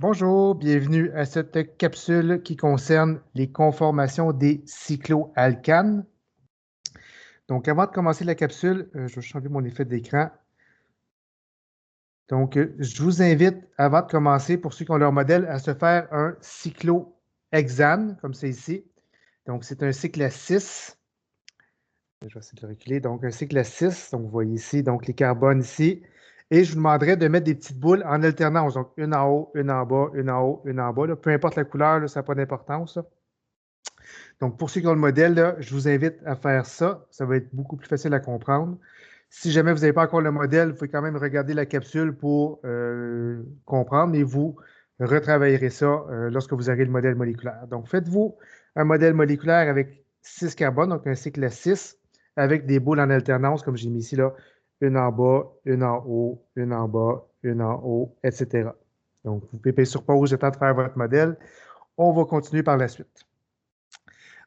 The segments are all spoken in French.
Bonjour, bienvenue à cette capsule qui concerne les conformations des cycloalcanes. Donc, avant de commencer la capsule, je vais changer mon effet d'écran. Donc, je vous invite, avant de commencer, pour ceux qui ont leur modèle, à se faire un cyclohexane, comme c'est ici. Donc, c'est un cycle à 6. Je vais essayer de le reculer. Donc, un cycle à 6. Donc, vous voyez ici, donc les carbones ici. Et je vous demanderai de mettre des petites boules en alternance. Donc, une en haut, une en bas, une en haut, une en bas. Là. Peu importe la couleur, là, ça n'a pas d'importance. Donc, pour ceux qui ont le modèle, là, je vous invite à faire ça. Ça va être beaucoup plus facile à comprendre. Si jamais vous n'avez pas encore le modèle, vous pouvez quand même regarder la capsule pour comprendre, mais vous retravaillerez ça lorsque vous aurez le modèle moléculaire. Donc, faites-vous un modèle moléculaire avec 6 carbones, donc un cycle à 6, avec des boules en alternance, comme j'ai mis ici, là, une en bas, une en haut, une en bas, une en haut, etc. Donc, vous pouvez payer sur pause le temps de faire votre modèle. On va continuer par la suite.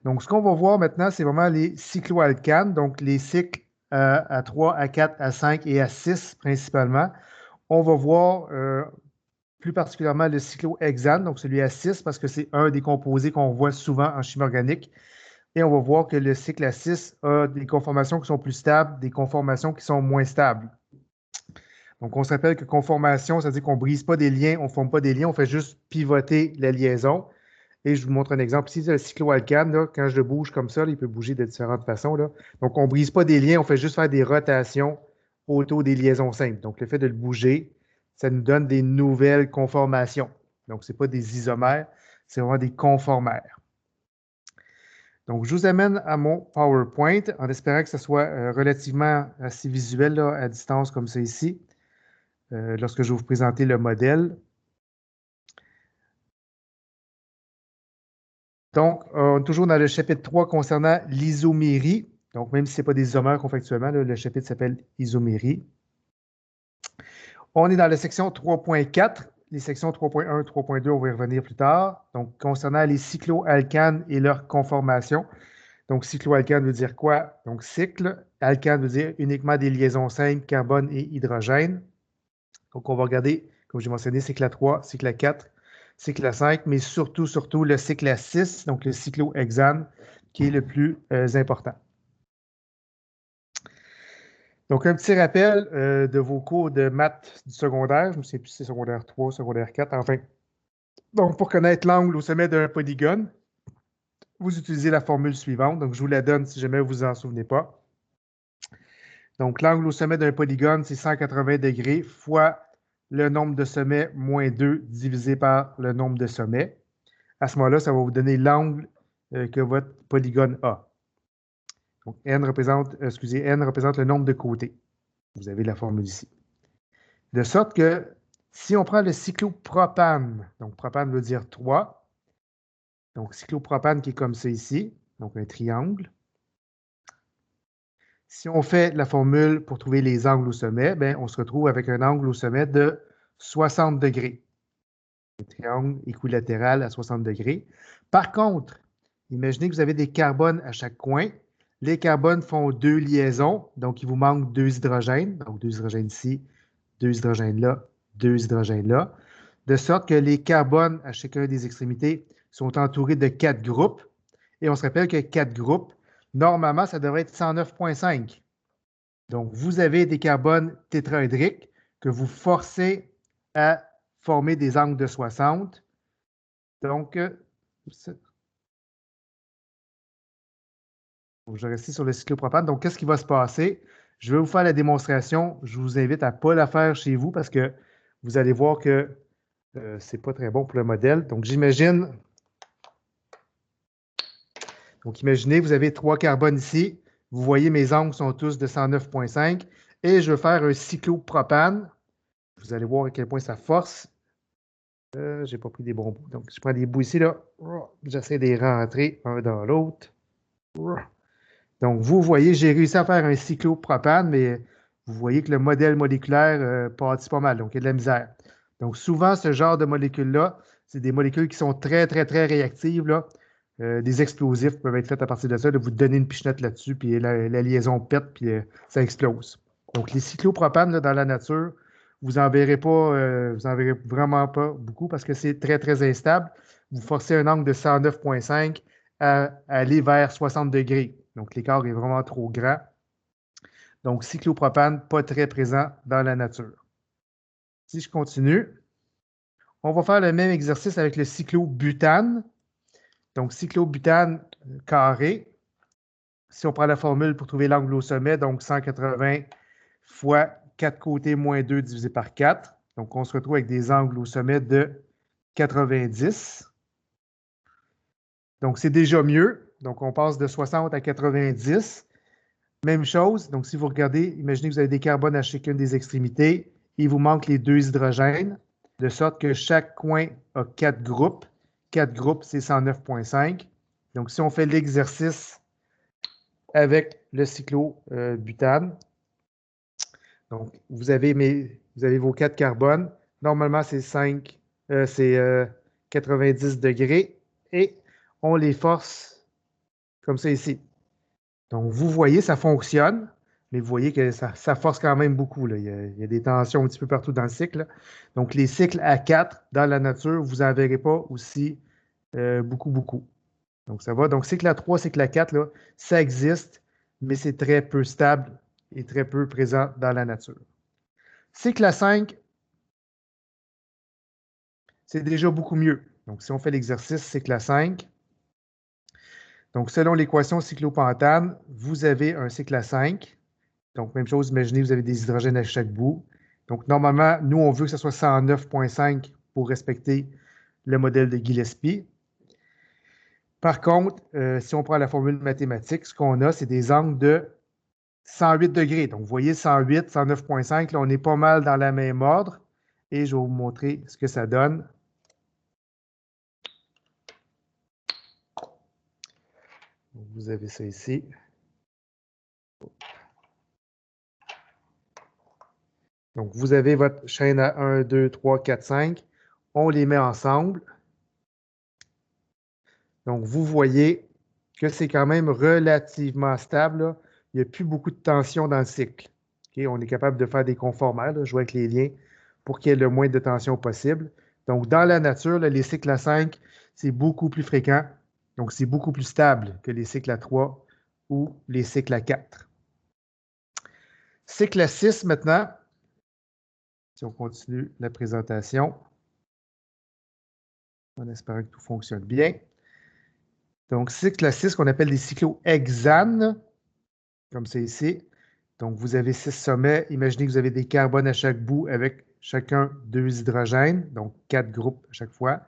Donc, ce qu'on va voir maintenant, c'est vraiment les cycloalcanes, donc les cycles à 3, à 4, à 5 et à 6 principalement. On va voir plus particulièrement le cyclohexane, donc celui à 6, parce que c'est un des composés qu'on voit souvent en chimie organique. Et on va voir que le cycle à 6 a des conformations qui sont plus stables, des conformations qui sont moins stables. Donc, on se rappelle que conformation, ça veut dire qu'on ne brise pas des liens, on ne forme pas des liens, on fait juste pivoter la liaison. Et je vous montre un exemple ici, le cycloalcane, là, quand je le bouge comme ça, là, il peut bouger de différentes façons. Là. Donc, on ne brise pas des liens, on fait juste faire des rotations autour des liaisons simples. Donc, le fait de le bouger, ça nous donne des nouvelles conformations. Donc, ce n'est pas des isomères, c'est vraiment des conformères. Donc, je vous amène à mon PowerPoint en espérant que ce soit relativement assez visuel là, à distance comme ça ici, lorsque je vais vous présenter le modèle. Donc, on est toujours dans le chapitre 3 concernant l'isomérie. Donc, même si ce n'est pas des isomères qu'on fait actuellement, là, le chapitre s'appelle isomérie. On est dans la section 3.4. Les sections 3.1, 3.2, on va y revenir plus tard. Donc, concernant les cycloalcanes et leur conformation. Donc, cycloalcane veut dire quoi? Donc, cycle. Alcane veut dire uniquement des liaisons simples, carbone et hydrogène. Donc, on va regarder, comme j'ai mentionné, cycle à 3, cycle à 4, cycle à 5, mais surtout le cycle à 6, donc le cyclohexane, qui est le plus important. Donc, un petit rappel de vos cours de maths du secondaire. Je ne sais plus si c'est secondaire 3, secondaire 4, enfin. Donc, pour connaître l'angle au sommet d'un polygone, vous utilisez la formule suivante. Donc, je vous la donne si jamais vous vous en souvenez pas. Donc, l'angle au sommet d'un polygone, c'est 180 degrés fois le nombre de sommets moins 2 divisé par le nombre de sommets. À ce moment-là, ça va vous donner l'angle que votre polygone a. Donc, n représente le nombre de côtés. Vous avez la formule ici. De sorte que si on prend le cyclopropane, donc propane veut dire 3, donc cyclopropane qui est comme ça ici, donc un triangle. Si on fait la formule pour trouver les angles au sommet, bien, on se retrouve avec un angle au sommet de 60 degrés. Un triangle équilatéral à 60 degrés. Par contre, imaginez que vous avez des carbones à chaque coin. Les carbones font 2 liaisons, donc il vous manque 2 hydrogènes. Donc 2 hydrogènes ici, 2 hydrogènes là, 2 hydrogènes là. De sorte que les carbones à chacun des extrémités sont entourés de 4 groupes. Et on se rappelle que 4 groupes, normalement, ça devrait être 109,5. Donc, vous avez des carbones tétraédriques que vous forcez à former des angles de 60. Donc, je vais rester sur le cyclopropane. Donc, qu'est-ce qui va se passer? Je vais vous faire la démonstration. Je vous invite à ne pas la faire chez vous parce que vous allez voir que ce n'est pas très bon pour le modèle. Donc, j'imagine. Donc, imaginez, vous avez 3 carbones ici. Vous voyez, mes angles sont tous de 109,5. Et je vais faire un cyclopropane. Vous allez voir à quel point ça force. Je n'ai pas pris des bons bouts. Donc, je prends des bouts ici, là. J'essaie de les rentrer un dans l'autre. Donc, vous voyez, j'ai réussi à faire un cyclopropane, mais vous voyez que le modèle moléculaire pâtit pas mal. Donc, il y a de la misère. Donc, souvent, ce genre de molécules-là, c'est des molécules qui sont très, très, très réactives, là. Des explosifs peuvent être faits à partir de ça. Là, vous donnez une pichenette là-dessus, puis la liaison pète, puis ça explose. Donc, les cyclopropanes, là, dans la nature, vous n'en verrez pas, vous en verrez vraiment pas beaucoup parce que c'est très, très instable. Vous forcez un angle de 109,5 à aller vers 60 degrés. Donc, l'écart est vraiment trop grand. Donc, cyclopropane, pas très présent dans la nature. Si je continue, on va faire le même exercice avec le cyclobutane. Donc, cyclobutane carré. Si on prend la formule pour trouver l'angle au sommet, donc 180 fois 4 côtés moins 2 divisé par 4. Donc, on se retrouve avec des angles au sommet de 90. Donc, c'est déjà mieux. Donc, on passe de 60 à 90. Même chose. Donc, si vous regardez, imaginez que vous avez des carbones à chacune des extrémités. Il vous manque les 2 hydrogènes, de sorte que chaque coin a 4 groupes. 4 groupes, c'est 109,5. Donc, si on fait l'exercice avec le cyclobutane, donc vous avez vos 4 carbones. Normalement, c'est 90 degrés et on les force comme ça ici. Donc, vous voyez, ça fonctionne, mais vous voyez que ça force quand même beaucoup. Là. Il y a des tensions un petit peu partout dans le cycle. Là. Donc, les cycles à 4 dans la nature, vous n'en verrez pas aussi beaucoup. Donc, ça va. Donc, cycle à 3, cycle à 4, là, ça existe, mais c'est très peu stable et très peu présent dans la nature. Cycle à 5, c'est déjà beaucoup mieux. Donc, si on fait l'exercice cycle à 5, donc selon l'équation cyclopentane, vous avez un cycle à 5. Donc, même chose, imaginez, vous avez des hydrogènes à chaque bout. Donc, normalement, nous, on veut que ce soit 109,5 pour respecter le modèle de Gillespie. Par contre, si on prend la formule mathématique, ce qu'on a, c'est des angles de 108 degrés. Donc, vous voyez, 108, 109,5, là, on est pas mal dans la même ordre. Et je vais vous montrer ce que ça donne. Vous avez ça ici. Donc, vous avez votre chaîne à 1, 2, 3, 4, 5. On les met ensemble. Donc, vous voyez que c'est quand même relativement stable. Là. Il n'y a plus beaucoup de tension dans le cycle. Okay? On est capable de faire des conformères, là, jouer avec les liens pour qu'il y ait le moins de tension possible. Donc, dans la nature, là, les cycles à 5, c'est beaucoup plus fréquent. Donc, c'est beaucoup plus stable que les cycles à 3 ou les cycles à 4. Cycle à 6 maintenant. Si on continue la présentation, en espérant que tout fonctionne bien. Donc, cycle à 6 qu'on appelle des cyclohexanes, comme c'est ici. Donc, vous avez 6 sommets. Imaginez que vous avez des carbones à chaque bout avec chacun 2 hydrogènes, donc 4 groupes à chaque fois.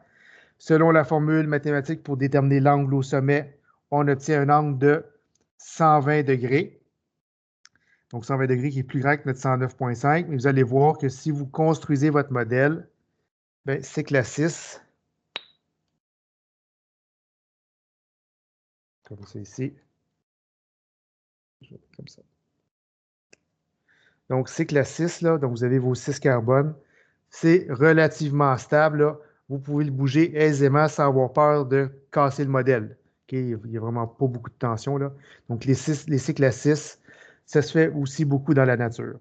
Selon la formule mathématique pour déterminer l'angle au sommet, on obtient un angle de 120 degrés. Donc, 120 degrés qui est plus grand que notre 109,5. Mais vous allez voir que si vous construisez votre modèle, bien, cycle à 6, comme c'est ici, comme ça. Donc, cycle à 6, là, donc vous avez vos 6 carbones. C'est relativement stable. Là. Vous pouvez le bouger aisément sans avoir peur de casser le modèle. Okay? Il n'y a vraiment pas beaucoup de tension. Là. Donc, les cycles à 6, ça se fait aussi beaucoup dans la nature.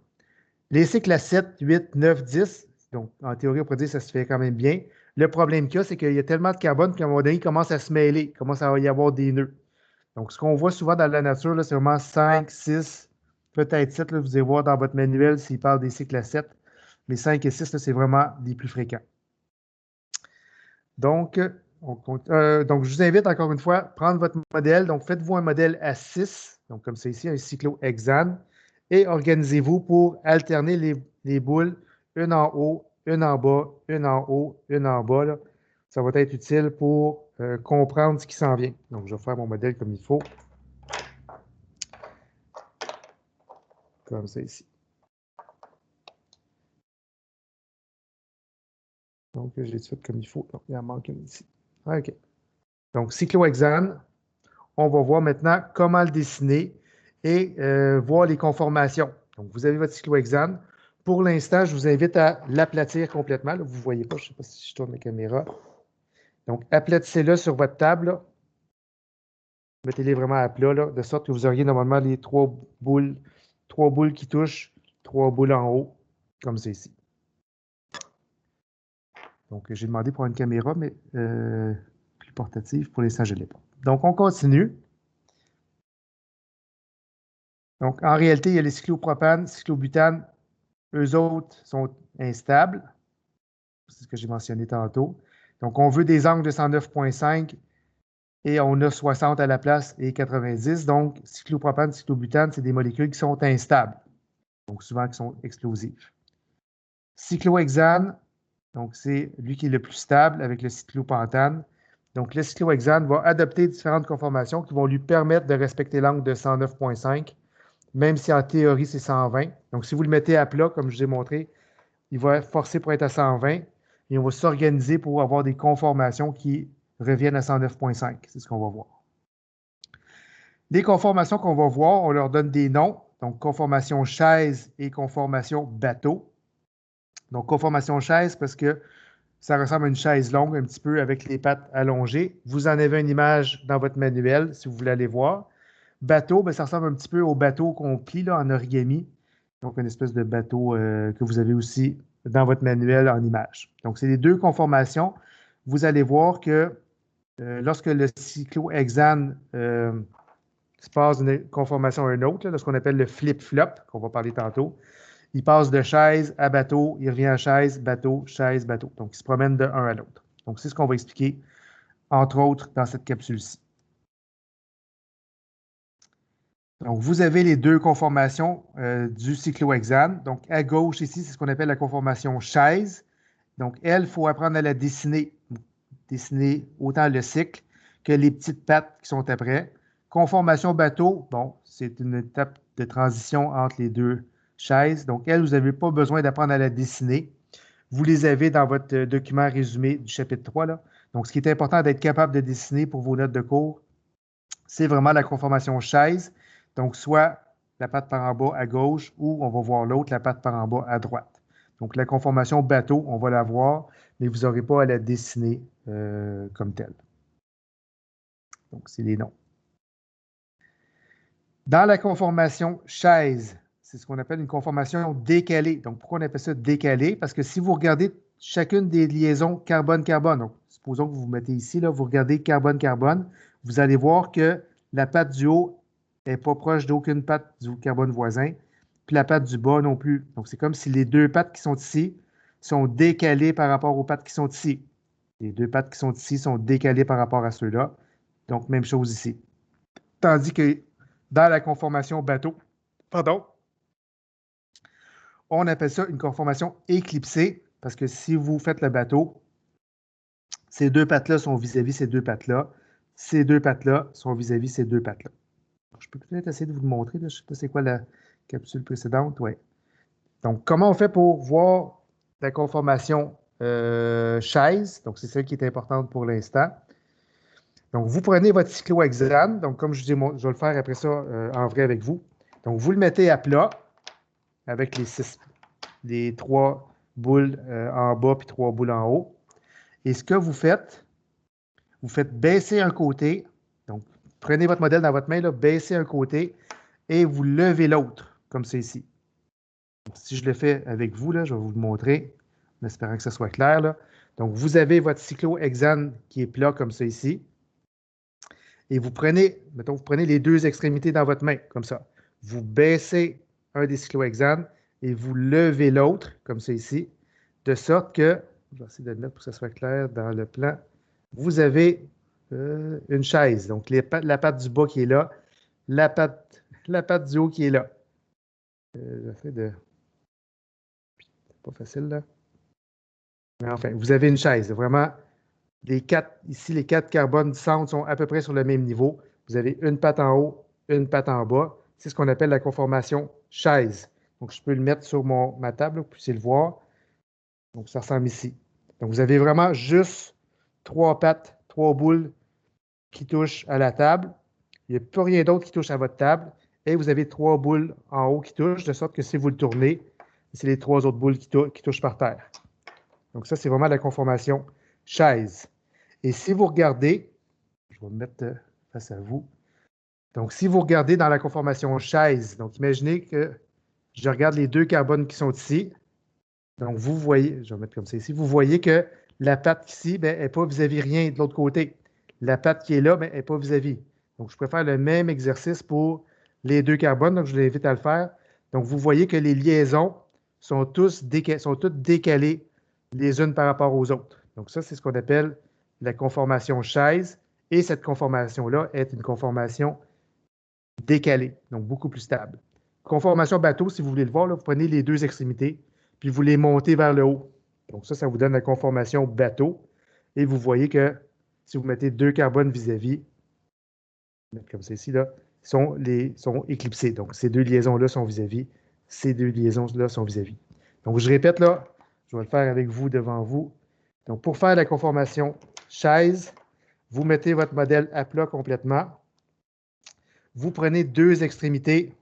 Les cycles à 7, 8, 9, 10, donc en théorie, on pourrait dire que ça se fait quand même bien. Le problème qu'il y a, c'est qu'il y a tellement de carbone qu'à un moment donné, il commence à se mêler, il commence à y avoir des nœuds. Donc, ce qu'on voit souvent dans la nature, là, c'est vraiment 5, 6, peut-être 7. Là, vous allez voir dans votre manuel s'il parle des cycles à 7. Mais 5 et 6, c'est vraiment les plus fréquents. Donc, donc, je vous invite encore une fois à prendre votre modèle. Donc, faites-vous un modèle à 6, donc comme c'est ici, un cyclohexane, et organisez-vous pour alterner les boules, une en haut, une en bas, une en haut, une en bas. Là. Ça va être utile pour comprendre ce qui s'en vient. Donc, je vais faire mon modèle comme il faut. Comme ça ici. Donc, j'ai tout fait comme il faut. Donc, il en manque une ici. OK. Donc, cyclohexane. On va voir maintenant comment le dessiner et voir les conformations. Donc, vous avez votre cyclohexane. Pour l'instant, je vous invite à l'aplatir complètement. Là, vous ne voyez pas, je ne sais pas si je tourne ma caméra. Donc, aplatissez-le sur votre table. Là. Mettez-les vraiment à plat, là, de sorte que vous auriez normalement les 3 boules qui touchent, 3 boules en haut, comme c'est ici. Donc, j'ai demandé pour une caméra, mais plus portative. Pour l'instant, je ne l'ai pas. Donc, on continue. Donc, en réalité, il y a les cyclopropane, cyclobutane. Eux autres sont instables. C'est ce que j'ai mentionné tantôt. Donc, on veut des angles de 109,5 et on a 60 à la place et 90. Donc, cyclopropane, cyclobutane, c'est des molécules qui sont instables. Donc, souvent qui sont explosives. Cyclohexane, donc c'est lui qui est le plus stable avec le cyclopentane. Donc, le cyclohexane va adopter différentes conformations qui vont lui permettre de respecter l'angle de 109,5, même si en théorie, c'est 120. Donc, si vous le mettez à plat, comme je vous ai montré, il va être forcé pour être à 120 et on va s'organiser pour avoir des conformations qui reviennent à 109,5. C'est ce qu'on va voir. Les conformations qu'on va voir, on leur donne des noms. Donc, conformation chaise et conformation bateau. Donc, conformation chaise parce que ça ressemble à une chaise longue un petit peu avec les pattes allongées. Vous en avez une image dans votre manuel si vous voulez aller voir. Bateau, bien, ça ressemble un petit peu au bateau qu'on plie là, en origami. Donc, une espèce de bateau que vous avez aussi dans votre manuel en image. Donc, c'est les deux conformations. Vous allez voir que lorsque le cyclohexane se passe d'une conformation à une autre, là, ce qu'on appelle le flip-flop, qu'on va parler tantôt, il passe de chaise à bateau, il revient à chaise, bateau, bateau. Donc, il se promène de un à l'autre. Donc, c'est ce qu'on va expliquer, entre autres, dans cette capsule-ci. Donc, vous avez les deux conformations du cyclohexane. Donc, à gauche, ici, c'est ce qu'on appelle la conformation chaise. Donc, elle, il faut apprendre à la dessiner. Dessiner autant le cycle que les petites pattes qui sont après. Conformation bateau, bon, c'est une étape de transition entre les deux chaises. Donc, elle, vous n'avez pas besoin d'apprendre à la dessiner. Vous les avez dans votre document résumé du chapitre 3. Là. Donc, ce qui est important d'être capable de dessiner pour vos notes de cours, c'est vraiment la conformation chaise. Donc, soit la patte par en bas à gauche ou on va voir l'autre, la patte par en bas à droite. Donc, la conformation bateau, on va la voir, mais vous n'aurez pas à la dessiner comme telle. Donc, c'est les noms. Dans la conformation chaise, c'est ce qu'on appelle une conformation décalée. Donc, pourquoi on appelle ça décalée? Parce que si vous regardez chacune des liaisons carbone-carbone, donc supposons que vous vous mettez ici, là, vous regardez carbone-carbone, vous allez voir que la patte du haut n'est pas proche d'aucune patte du carbone voisin, puis la patte du bas non plus. Donc, c'est comme si les deux pattes qui sont ici sont décalées par rapport aux pattes qui sont ici. Les deux pattes qui sont ici sont décalées par rapport à ceux-là. Donc, même chose ici. Tandis que dans la conformation bateau, on appelle ça une conformation éclipsée, parce que si vous faites le bateau, ces deux pattes-là sont vis-à-vis ces deux pattes-là. Ces deux pattes-là sont vis-à-vis ces deux pattes-là. Je peux peut-être essayer de vous le montrer. Là. Je ne sais pas c'est quoi la capsule précédente. Ouais. Donc, comment on fait pour voir la conformation chaise? Donc, c'est celle qui est importante pour l'instant. Donc, vous prenez votre cyclohexane. Donc, comme je dis, je vais le faire après ça en vrai avec vous. Donc, vous le mettez à plat avec les trois boules en bas puis trois boules en haut. Et ce que vous faites baisser un côté. Donc, prenez votre modèle dans votre main, là, baissez un côté et vous levez l'autre, comme c'est ici. Donc, si je le fais avec vous, là, je vais vous le montrer, en espérant que ce soit clair. Là. Donc, vous avez votre cyclohexane qui est plat, comme ça ici. Et vous prenez, mettons, vous prenez les deux extrémités dans votre main, comme ça. Vous baissez un des cyclohexanes et vous levez l'autre, comme ça ici, de sorte que, je vais essayer de le mettre pour que ça soit clair dans le plan, vous avez une chaise. Donc, la patte du bas qui est là, la patte du haut qui est là. J'essaie de... C'est pas facile, là. Mais enfin, vous avez une chaise. Vraiment, ici, les quatre carbones du centre sont à peu près sur le même niveau. Vous avez une patte en haut, une patte en bas. C'est ce qu'on appelle la conformation chaise. Donc, je peux le mettre sur ma table, vous puissiez le voir. Donc, ça ressemble ici. Donc, vous avez vraiment juste trois pattes, trois boules qui touchent à la table. Il n'y a plus rien d'autre qui touche à votre table. Et vous avez trois boules en haut qui touchent, de sorte que si vous le tournez, c'est les trois autres boules qui touchent par terre. Donc, ça, c'est vraiment la conformation chaise. Et si vous regardez, je vais me mettre face à vous. Donc, si vous regardez dans la conformation chaise, donc imaginez que je regarde les deux carbones qui sont ici. Donc, vous voyez, je vais mettre comme ça ici, vous voyez que La patte ici, ben, elle n'est pas vis-à-vis rien de l'autre côté. La patte qui est là, ben, elle n'est pas vis-à-vis. Donc, je préfère le même exercice pour les deux carbones, donc je vous invite à le faire. Donc, vous voyez que les liaisons sont toutes décalées les unes par rapport aux autres. Donc, ça, c'est ce qu'on appelle la conformation chaise. Et cette conformation-là est une conformation décalée, donc beaucoup plus stable. Conformation bateau, si vous voulez le voir, là, vous prenez les deux extrémités, puis vous les montez vers le haut. Donc ça vous donne la conformation bateau. Et vous voyez que si vous mettez deux carbones vis-à-vis, comme ceci, là, sont éclipsés. Donc ces deux liaisons-là sont vis-à-vis, ces deux liaisons-là sont vis-à-vis. Donc je répète là, je vais le faire avec vous devant vous. Donc pour faire la conformation chaise, vous mettez votre modèle à plat complètement. Vous prenez deux extrémités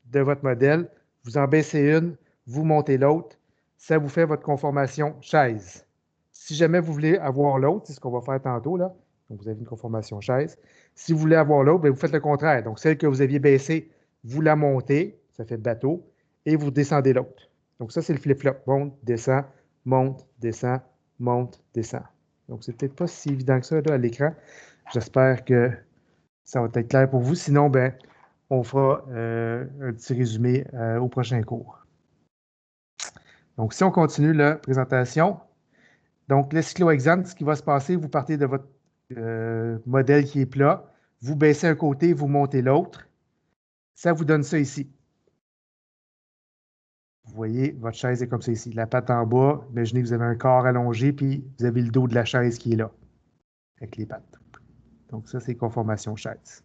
de votre modèle, vous en baissez une, vous montez l'autre, ça vous fait votre conformation chaise. Si jamais vous voulez avoir l'autre, c'est ce qu'on va faire tantôt, là. Donc, vous avez une conformation chaise. Si vous voulez avoir l'autre, vous faites le contraire. Donc, celle que vous aviez baissée, vous la montez, ça fait bateau, et vous descendez l'autre. Donc, ça, c'est le flip-flop. Monte, descend, monte, descend, monte, descend. Donc, c'est peut-être pas si évident que ça là, à l'écran. J'espère que ça va être clair pour vous. Sinon, ben, on fera un petit résumé au prochain cours. Donc, si on continue la présentation, donc le cyclohexane, ce qui va se passer, vous partez de votre modèle qui est plat, vous baissez un côté, vous montez l'autre. Ça vous donne ça ici. Vous voyez, votre chaise est comme ça ici. La patte en bas, imaginez que vous avez un corps allongé, puis vous avez le dos de la chaise qui est là, avec les pattes. Donc, ça, c'est conformation chaise.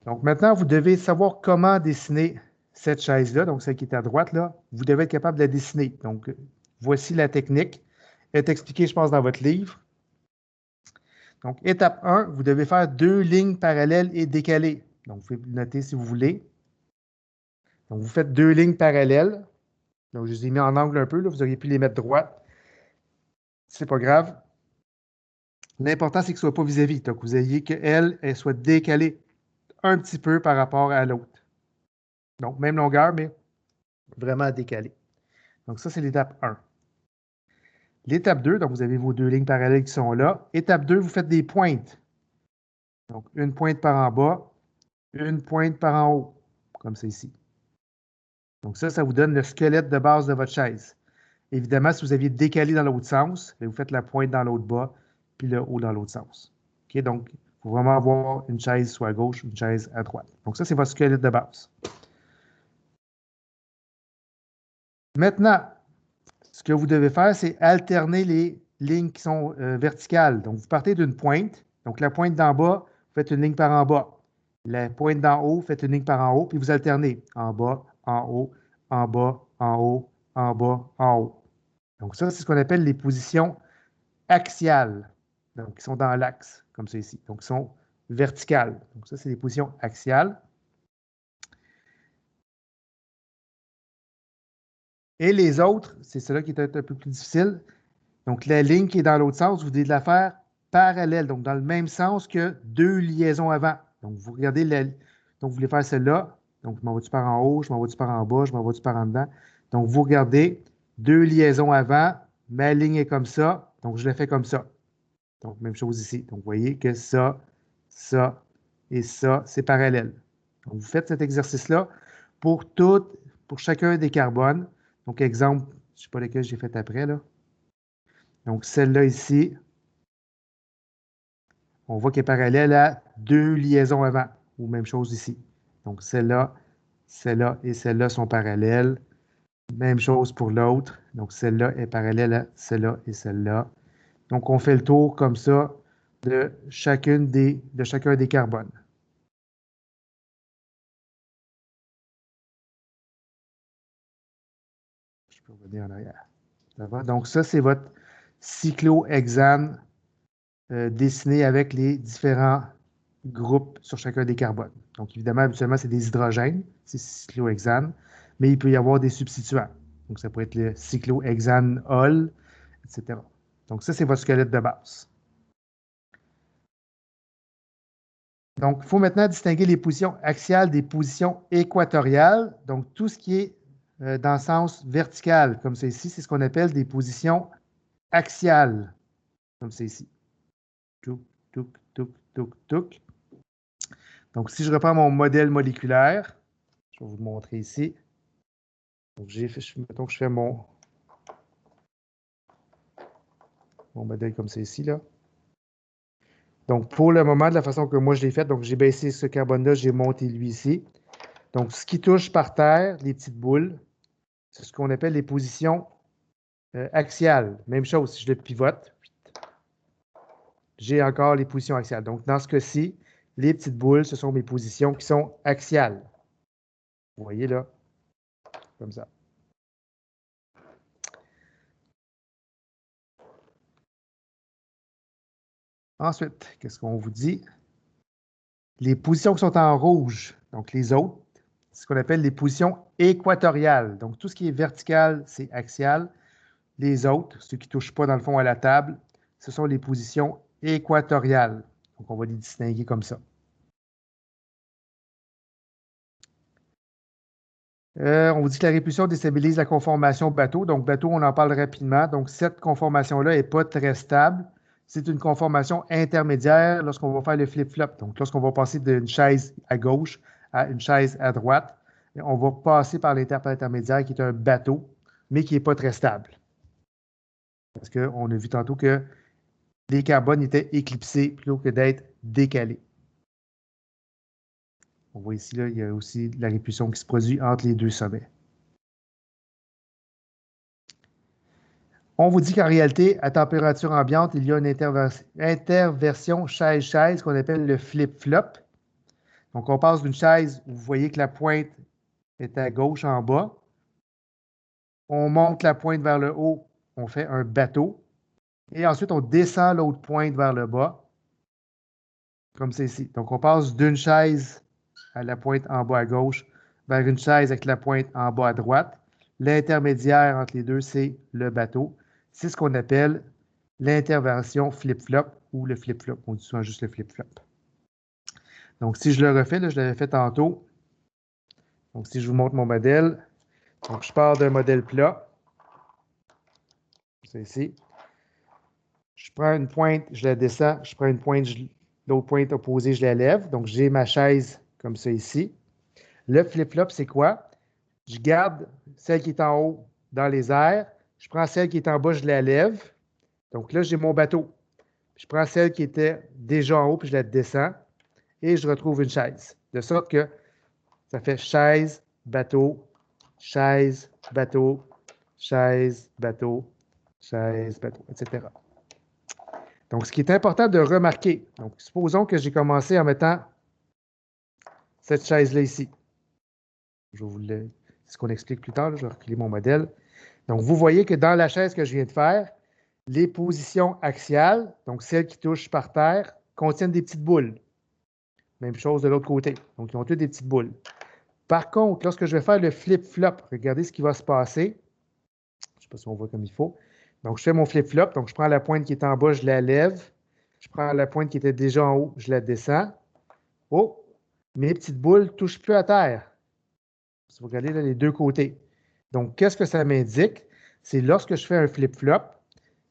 Donc, maintenant, vous devez savoir comment dessiner cette chaise-là, donc celle qui est à droite, là. Vous devez être capable de la dessiner. Donc, voici la technique. Elle est expliquée, je pense, dans votre livre. Donc, étape 1, vous devez faire deux lignes parallèles et décalées. Donc, vous pouvez le noter si vous voulez. Donc, vous faites deux lignes parallèles. Donc, je les ai mis en angle un peu, là. Vous auriez pu les mettre droites. C'est pas grave. L'important, c'est que ce ne soit pas vis-à-vis. Donc, vous ayez qu'elle soit décalée un petit peu par rapport à l'autre. Donc, même longueur, mais vraiment décalée. Donc, ça, c'est l'étape 1. L'étape 2, donc vous avez vos deux lignes parallèles qui sont là. Étape 2, vous faites des pointes. Donc, une pointe par en bas, une pointe par en haut, comme c'est ici. Donc, ça vous donne le squelette de base de votre chaise. Évidemment, si vous aviez décalé dans l'autre sens, vous faites la pointe dans l'autre bas, puis le haut dans l'autre sens. OK? Donc, il faut vraiment avoir une chaise soit à gauche, une chaise à droite. Donc, ça, c'est votre squelette de base. Maintenant, ce que vous devez faire, c'est alterner les lignes qui sont verticales. Donc, vous partez d'une pointe. Donc, la pointe d'en bas, vous faites une ligne par en bas. La pointe d'en haut, vous faites une ligne par en haut, puis vous alternez. En bas, en haut, en bas, en haut, en bas, en haut. Donc, ça, c'est ce qu'on appelle les positions axiales. Donc, qui sont dans l'axe, comme ça ici. Donc, qui sont verticales. Donc, ça, c'est les positions axiales. Et les autres, c'est cela qui est un peu plus difficile. Donc, la ligne qui est dans l'autre sens, vous devez la faire parallèle, donc dans le même sens que deux liaisons avant. Donc, vous regardez, donc vous voulez faire celle-là. Donc, je m'en vais-tu par en haut, je m'en vais-tu par en bas, je m'en vais-tu par en dedans. Donc, vous regardez deux liaisons avant, ma ligne est comme ça, donc je la fais comme ça. Donc, même chose ici. Donc, vous voyez que ça et ça, c'est parallèle. Donc, vous faites cet exercice-là pour chacun des carbones. Donc, exemple, je ne sais pas lesquels j'ai fait après, là. Donc, celle-là ici, on voit qu'elle est parallèle à deux liaisons avant, ou même chose ici. Donc, celle-là et celle-là sont parallèles. Même chose pour l'autre. Donc, celle-là est parallèle à celle-là et celle-là. Donc, on fait le tour comme ça de chacun des carbones. Je peux revenir en arrière. Ça va? Donc, ça, c'est votre cyclohexane dessiné avec les différents groupes sur chacun des carbones. Donc, évidemment, habituellement, c'est des hydrogènes, c'est cyclohexane, mais il peut y avoir des substituants. Donc, ça peut être le cyclohexane-ol, etc. Donc, ça, c'est votre squelette de base. Donc, il faut maintenant distinguer les positions axiales des positions équatoriales. Donc, tout ce qui est dans le sens vertical, comme c'est ici. C'est ce qu'on appelle des positions axiales, comme c'est ici. Touc, touc, touc, touc, touc. Donc, si je reprends mon modèle moléculaire, je vais vous le montrer ici. Donc, mettons que je fais mon modèle comme c'est ici, là. Donc, pour le moment, de la façon que moi je l'ai fait, donc j'ai baissé ce carbone-là, j'ai monté lui ici. Donc, ce qui touche par terre, les petites boules, c'est ce qu'on appelle les positions axiales. Même chose, si je le pivote, j'ai encore les positions axiales. Donc, dans ce cas-ci, les petites boules, ce sont mes positions qui sont axiales. Vous voyez là, comme ça. Ensuite, qu'est-ce qu'on vous dit? Les positions qui sont en rouge, donc les autres, c'est ce qu'on appelle les positions équatoriales. Donc, tout ce qui est vertical, c'est axial. Les autres, ceux qui ne touchent pas dans le fond à la table, ce sont les positions équatoriales. Donc, on va les distinguer comme ça. On vous dit que la répulsion déstabilise la conformation bateau. Donc, bateau, on en parle rapidement. Donc, cette conformation-là n'est pas très stable. C'est une conformation intermédiaire lorsqu'on va faire le flip-flop. Donc, lorsqu'on va passer d'une chaise à gauche à une chaise à droite, on va passer par l'étape intermédiaire qui est un bateau, mais qui n'est pas très stable. Parce qu'on a vu tantôt que les carbones étaient éclipsés plutôt que d'être décalés. On voit ici, là, il y a aussi la répulsion qui se produit entre les deux sommets. On vous dit qu'en réalité, à température ambiante, il y a une interversion chaise-chaise qu'on appelle le flip-flop. Donc, on passe d'une chaise où vous voyez que la pointe est à gauche en bas. On monte la pointe vers le haut, on fait un bateau. Et ensuite, on descend l'autre pointe vers le bas, comme c'est ici. Donc, on passe d'une chaise à la pointe en bas à gauche vers une chaise avec la pointe en bas à droite. L'intermédiaire entre les deux, c'est le bateau. C'est ce qu'on appelle l'interversion flip-flop ou le flip-flop. On dit souvent juste le flip-flop. Donc, si je le refais, là, je l'avais fait tantôt. Donc, si je vous montre mon modèle, donc je pars d'un modèle plat. C'est ici. Je prends une pointe, je la descends. Je prends une pointe, l'autre pointe opposée, je la lève. Donc, j'ai ma chaise comme ça ici. Le flip-flop, c'est quoi? Je garde celle qui est en haut dans les airs. Je prends celle qui est en bas, je la lève. Donc là, j'ai mon bateau. Je prends celle qui était déjà en haut, puis je la descends. Et je retrouve une chaise. De sorte que ça fait chaise, bateau, chaise, bateau, chaise, bateau, chaise, bateau, etc. Donc, ce qui est important de remarquer, donc supposons que j'ai commencé en mettant cette chaise-là ici. Je vais vous le... C'est ce qu'on explique plus tard, là, je vais reculer mon modèle. Donc, vous voyez que dans la chaise que je viens de faire, les positions axiales, donc celles qui touchent par terre, contiennent des petites boules. Même chose de l'autre côté. Donc, ils ont toutes des petites boules. Par contre, lorsque je vais faire le flip-flop, regardez ce qui va se passer. Je ne sais pas si on voit comme il faut. Donc, je fais mon flip-flop. Donc, je prends la pointe qui est en bas, je la lève. Je prends la pointe qui était déjà en haut, je la descends. Oh! Mes petites boules ne touchent plus à terre. Si vous regardez là, les deux côtés. Donc, qu'est-ce que ça m'indique? C'est lorsque je fais un flip-flop,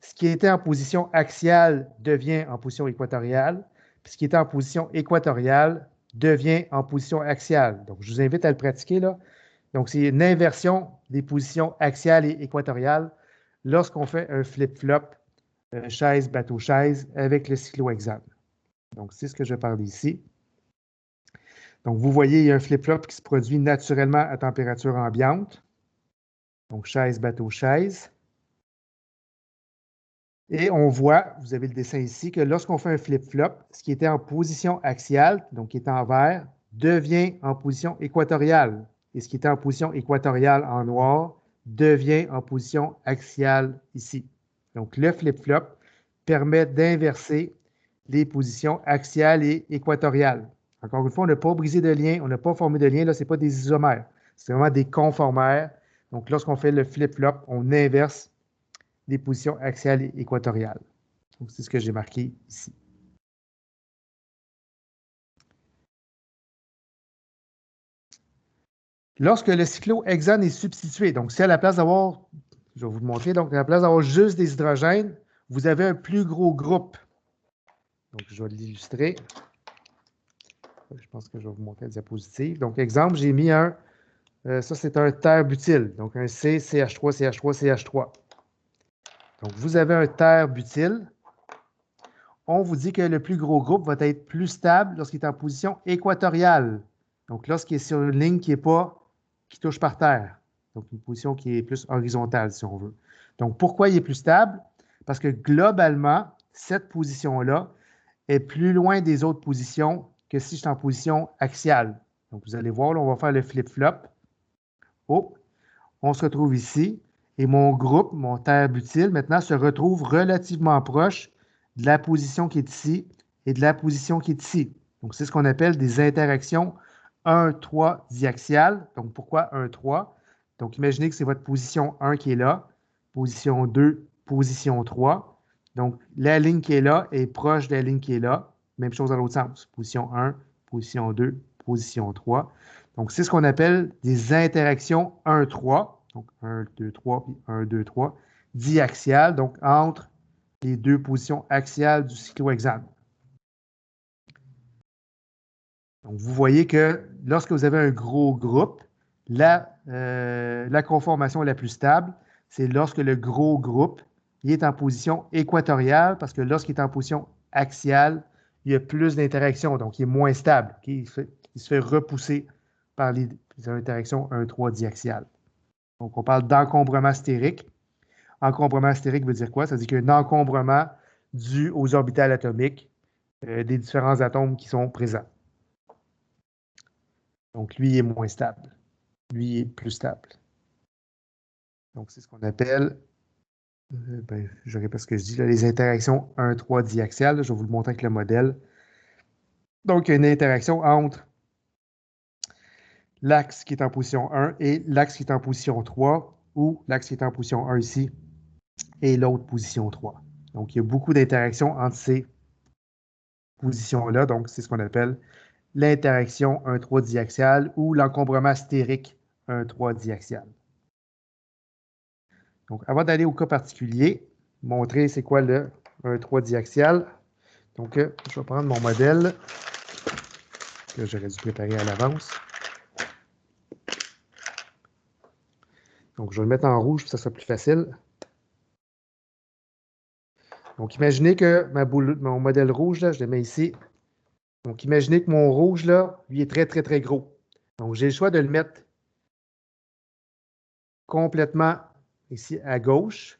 ce qui était en position axiale devient en position équatoriale, puis ce qui était en position équatoriale devient en position axiale. Donc, je vous invite à le pratiquer là. Donc, c'est une inversion des positions axiales et équatoriales lorsqu'on fait un flip-flop chaise, bateau, chaise avec le cyclohexane. Donc, c'est ce que je parle ici. Donc, vous voyez, il y a un flip-flop qui se produit naturellement à température ambiante. Donc, chaise, bateau, chaise. Et on voit, vous avez le dessin ici, que lorsqu'on fait un flip-flop, ce qui était en position axiale, donc qui est en vert, devient en position équatoriale. Et ce qui était en position équatoriale en noir devient en position axiale ici. Donc, le flip-flop permet d'inverser les positions axiales et équatoriales. Encore une fois, on n'a pas brisé de lien, on n'a pas formé de lien, là, ce n'est pas des isomères, c'est vraiment des conformères. Donc, lorsqu'on fait le flip-flop, on inverse les positions axiales et équatoriales. Donc, c'est ce que j'ai marqué ici. Lorsque le cyclohexane est substitué, donc si à la place d'avoir, je vais vous le montrer, donc à la place d'avoir juste des hydrogènes, vous avez un plus gros groupe. Donc, je vais l'illustrer. Je pense que je vais vous montrer la diapositive. Donc, exemple, j'ai mis ça c'est un terre-butyl. Donc, un C, CH3, CH3, CH3. Donc, vous avez un terre-butyl. On vous dit que le plus gros groupe va être plus stable lorsqu'il est en position équatoriale. Donc, lorsqu'il est sur une ligne qui touche par terre. Donc, une position qui est plus horizontale, si on veut. Donc, pourquoi il est plus stable? Parce que globalement, cette position-là est plus loin des autres positions que si je suis en position axiale. Donc, vous allez voir, là, on va faire le flip-flop. Oh, on se retrouve ici. Et mon groupe, mon terre-butyl, maintenant, se retrouve relativement proche de la position qui est ici et de la position qui est ici. Donc, c'est ce qu'on appelle des interactions 1-3 diaxiales. Donc, pourquoi 1-3? Donc, imaginez que c'est votre position 1 qui est là, position 2, position 3. Donc, la ligne qui est là est proche de la ligne qui est là. Même chose dans l'autre sens. Position 1, position 2, position 3. Donc, c'est ce qu'on appelle des interactions 1-3. Donc, 1, 2, 3, puis 1, 2, 3, diaxiales, donc entre les deux positions axiales du cyclohexane. Donc, vous voyez que lorsque vous avez un gros groupe, la conformation la plus stable, c'est lorsque le gros groupe il est en position équatoriale, parce que lorsqu'il est en position axiale, il y a plus d'interactions, donc il est moins stable. Okay? Il se fait repousser par les interactions 1-3 diaxiales. Donc, on parle d'encombrement stérique. Encombrement stérique veut dire quoi? Ça veut dire qu'il y a un encombrement dû aux orbitales atomiques des différents atomes qui sont présents. Donc, lui est moins stable. Lui est plus stable. Donc, c'est ce qu'on appelle, je répète ce que je dis, là, les interactions 1-3 diaxiales. Là, je vais vous le montrer avec le modèle. Donc, il y a une interaction entre l'axe qui est en position 1 et l'axe qui est en position 3, ou l'axe qui est en position 1 ici et l'autre position 3. Donc, il y a beaucoup d'interactions entre ces positions-là. Donc, c'est ce qu'on appelle l'interaction 1-3 diaxiale ou l'encombrement stérique 1-3 diaxial. Donc, avant d'aller au cas particulier, montrer c'est quoi le 1-3 diaxial. Donc, je vais prendre mon modèle que j'aurais dû préparer à l'avance. Donc, je vais le mettre en rouge pour que ça soit plus facile. Donc, imaginez que mon modèle rouge, là, je le mets ici. Donc, imaginez que mon rouge, là, lui, est très, très, très gros. Donc, j'ai le choix de le mettre complètement ici à gauche.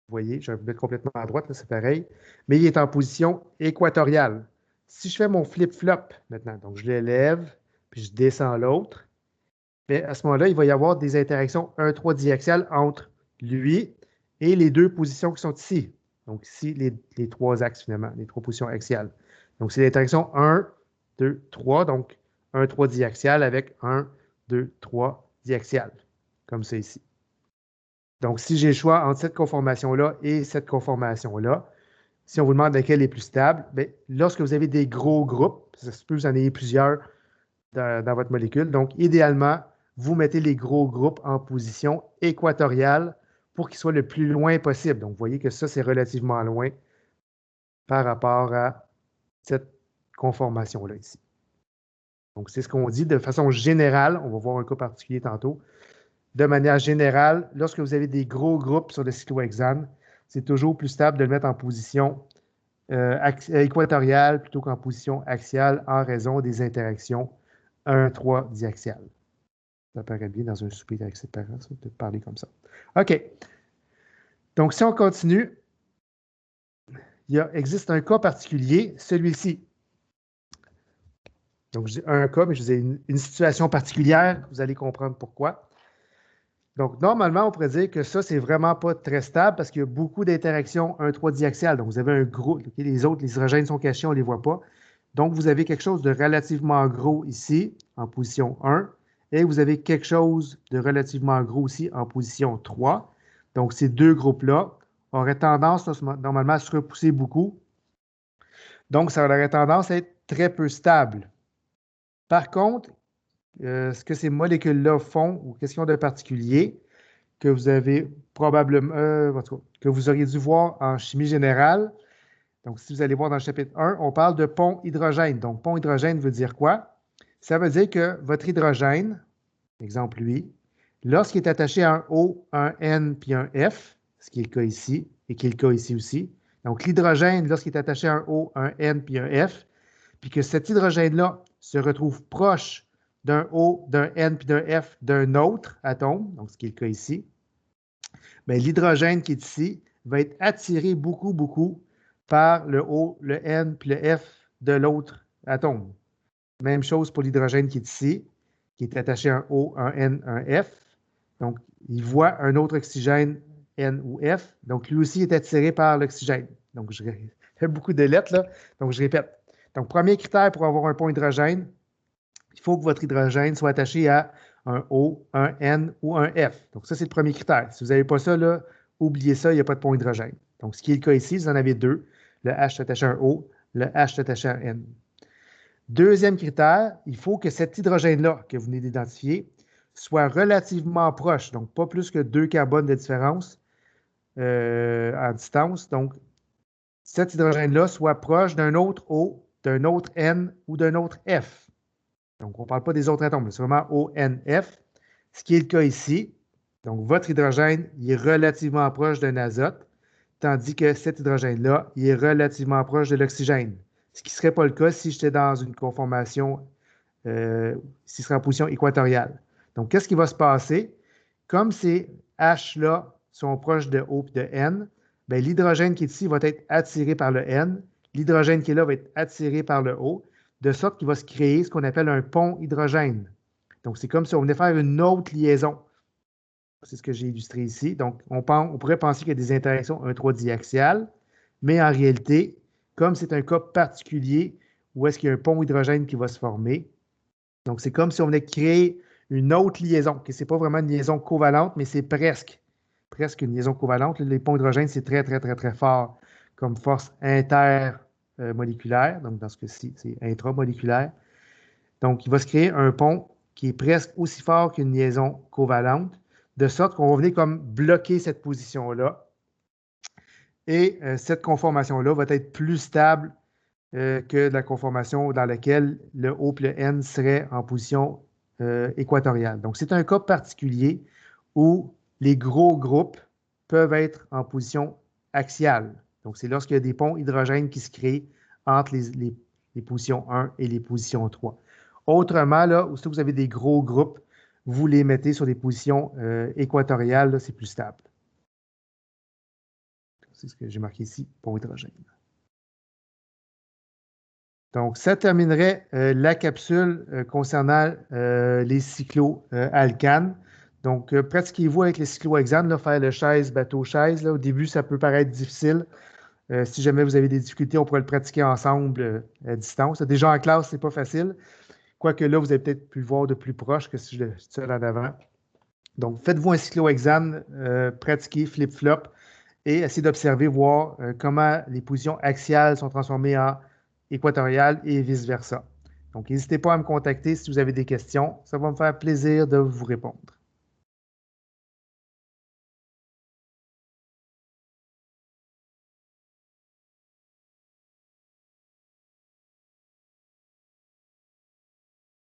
Vous voyez, je vais le mettre complètement à droite, c'est pareil. Mais il est en position équatoriale. Si je fais mon flip-flop maintenant, donc je l'élève, puis je descends l'autre, mais à ce moment-là, il va y avoir des interactions 1-3 diaxiales entre lui et les deux positions qui sont ici. Donc ici, les trois axes finalement, les trois positions axiales. Donc c'est l'interaction 1, 2, 3, donc 1-3 diaxial avec 1, 2, 3 diaxial, comme c'est ici. Donc, si j'ai le choix entre cette conformation-là et cette conformation-là, si on vous demande laquelle est plus stable, bien, lorsque vous avez des gros groupes, ça se peut que vous en ayez plusieurs dans votre molécule, donc idéalement, vous mettez les gros groupes en position équatoriale pour qu'ils soient le plus loin possible. Donc, vous voyez que ça, c'est relativement loin par rapport à cette conformation-là ici. Donc, c'est ce qu'on dit de façon générale. On va voir un cas particulier tantôt. De manière générale, lorsque vous avez des gros groupes sur le cyclohexane, c'est toujours plus stable de le mettre en position équatoriale plutôt qu'en position axiale en raison des interactions 1-3 diaxiales. Ça paraît bien dans un souper avec ses parents, ça, de parler comme ça. OK. Donc, si on continue, existe un cas particulier, celui-ci. Donc, j'ai un cas, mais je vous ai une situation particulière, vous allez comprendre pourquoi. Donc, normalement, on pourrait dire que ça, c'est vraiment pas très stable parce qu'il y a beaucoup d'interactions 1-3 diaxiales. Donc, vous avez un gros, okay, les autres, les hydrogènes sont cachés, on ne les voit pas. Donc, vous avez quelque chose de relativement gros ici, en position 1, et vous avez quelque chose de relativement gros ici, en position 3. Donc, ces deux groupes-là auraient tendance, normalement, à se repousser beaucoup. Donc, ça aurait tendance à être très peu stable. Par contre, ce que ces molécules-là font ou qu'est-ce qu'ils ont de particulier que vous avez probablement, en tout cas, que vous auriez dû voir en chimie générale. Donc, si vous allez voir dans le chapitre 1, on parle de pont hydrogène. Donc, pont hydrogène veut dire quoi? Ça veut dire que votre hydrogène, exemple lui, lorsqu'il est attaché à un O, un N puis un F, ce qui est le cas ici et qui est le cas ici aussi. Donc, l'hydrogène, lorsqu'il est attaché à un O, un N puis un F, puis que cet hydrogène-là se retrouve proche d'un O, d'un N puis d'un F d'un autre atome, donc ce qui est le cas ici, bien, l'hydrogène qui est ici va être attiré beaucoup, beaucoup par le O, le N puis le F de l'autre atome. Même chose pour l'hydrogène qui est ici, qui est attaché à un O, un N, un F. Donc, il voit un autre oxygène N ou F. Donc, lui aussi est attiré par l'oxygène. Donc, je fais beaucoup de lettres, là. Donc, je répète. Donc, premier critère pour avoir un pont hydrogène, il faut que votre hydrogène soit attaché à un O, un N ou un F. Donc, ça, c'est le premier critère. Si vous n'avez pas ça, là, oubliez ça, il n'y a pas de pont hydrogène. Donc, ce qui est le cas ici, vous en avez deux. Le H est attaché à un O, le H est attaché à un N. Deuxième critère, il faut que cet hydrogène-là que vous venez d'identifier soit relativement proche, donc pas plus que 2 carbones de différence en distance. Donc, cet hydrogène-là soit proche d'un autre O, d'un autre N ou d'un autre F. Donc, on ne parle pas des autres atomes, c'est vraiment ONF, ce qui est le cas ici. Donc, votre hydrogène, il est relativement proche d'un azote, tandis que cet hydrogène-là, il est relativement proche de l'oxygène. Ce qui ne serait pas le cas si j'étais dans une conformation, s'il serait en position équatoriale. Donc, qu'est-ce qui va se passer? Comme ces H-là sont proches de O et de N, bien, l'hydrogène qui est ici va être attiré par le N, l'hydrogène qui est là va être attiré par le O, de sorte qu'il va se créer ce qu'on appelle un pont hydrogène. Donc, c'est comme si on venait faire une autre liaison. C'est ce que j'ai illustré ici. Donc, on pourrait penser qu'il y a des interactions 1,3 diaxiales, mais en réalité, comme c'est un cas particulier où est-ce qu'il y a un pont hydrogène qui va se former, donc c'est comme si on venait créer une autre liaison, que ce n'est pas vraiment une liaison covalente, mais c'est presque une liaison covalente. Les ponts hydrogènes, c'est très, très, très, très fort comme force intermoléculaire. Donc, dans ce cas-ci, c'est intramoléculaire. Donc, il va se créer un pont qui est presque aussi fort qu'une liaison covalente, de sorte qu'on va venir comme bloquer cette position-là. Et cette conformation-là va être plus stable que la conformation dans laquelle le O et le N seraient en position équatoriale. Donc, c'est un cas particulier où les gros groupes peuvent être en position axiale. Donc, c'est lorsqu'il y a des ponts hydrogènes qui se créent entre les positions 1 et les positions 3. Autrement, là, où vous avez des gros groupes, vous les mettez sur des positions équatoriales, c'est plus stable. C'est ce que j'ai marqué ici, pont hydrogène. Donc, ça terminerait la capsule concernant les cycloalcanes. Donc, pratiquez-vous avec les cyclohexanes, faire le chaise, bateau, chaise. Au début, ça peut paraître difficile. Si jamais vous avez des difficultés, on pourrait le pratiquer ensemble à distance. Déjà en classe, ce n'est pas facile. Quoique là, vous avez peut-être pu le voir de plus proche que si je le seul en avant. Donc, faites-vous un cyclohexane, pratiquez flip-flop et essayez d'observer, voir comment les positions axiales sont transformées en équatoriales et vice-versa. Donc, n'hésitez pas à me contacter si vous avez des questions. Ça va me faire plaisir de vous répondre.